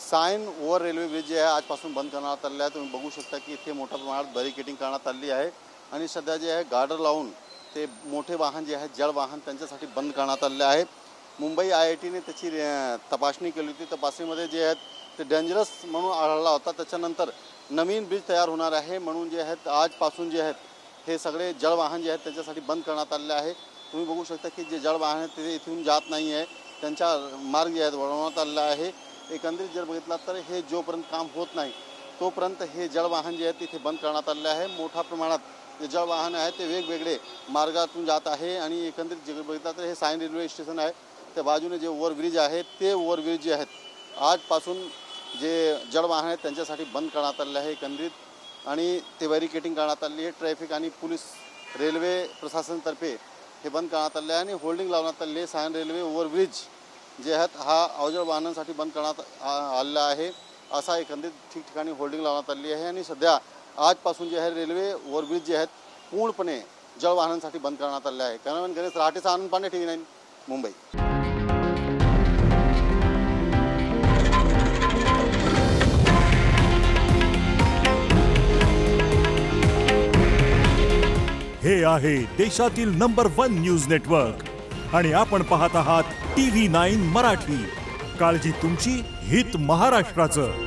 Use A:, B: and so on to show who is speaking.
A: Sion over railway bridge जे आहे आजपासून बंद करण्यात आलेला आहे। तुम्ही बघू शकता की इथे मोठ्या प्रमाणात बॅरिकेडिंग करण्यात आली आहे आणि सध्या जे आहे गार्डर लावून ते मोठे वाहन जे आहेत जड वाहन त्यांच्यासाठी बंद करण्यात आलेले आहे। मुंबई IITने त्याची तपासणी केली होती। तपासणीमध्ये जे आहेत ते डेंजरस म्हणून आढळला होता। त्याच्यानंतर नवीन ब्रिज तयार होणार आहे म्हणून जे आहेत आजपासून जे आहेत हे सगळे जड वाहन जे आहेत त्याच्यासाठी बंद करण्यात आलेले आहे। तुम्ही बघू शकता की जे जड वाहन आहेत ते इथून जात नाही आहे, त्यांचा मार्ग जे आहेत वळवण्यात आलेला आहे। एकंदरीत जर बघितलं तर हे जोपर्यंत काम होत नाही तोपर्यंत हे जड वाहन जे आहेत तिथे बंद करण्यात आलेले आहे। मोठ्या प्रमाणात जे जड वाहन आहेत ते वेगवेगळे मार्गातून जात आहे आणि एकंदरीत जर बघितलं तर हे सायन रेल्वे स्टेशन आहे त्या बाजूने जे ओव्हरब्रिज आहे ते ओव्हरब्रिज जे आहेत आजपासून जे जड वाहन आहेत त्यांच्यासाठी बंद करण्यात आलेले आहे एकंदरीत आणि ते बॅरिकेडिंग करण्यात आली आहे। ट्रॅफिक आणि पोलीस रेल्वे प्रशासनातर्फे हे बंद करण्यात आले आहे आणि होल्डिंग लावण्यात आले आहे। सायन रेल्वे ओव्हरब्रिज जे आहेत हा अवजड वाहनांसाठी बंद करण्यात आलेला आहे असा एकंदरीत ठिकठिकाणी होल्डिंग लावण्यात आली आहे आणि सध्या आजपासून जे आहे रेल्वे ओव्हरब्रिज जे आहेत पूर्णपणे जड वाहनांसाठी बंद करण्यात आले आहे। कॅमेरामॅन गणेश राठेचा आनंद पांडे TV9 मुंबई।
B: हे आहे देशातील नंबर 1 न्यूज नेटवर्क आणि आपण पाहत आहात TV9 मराठी। काळजी तुमची, हित महाराष्ट्राचं।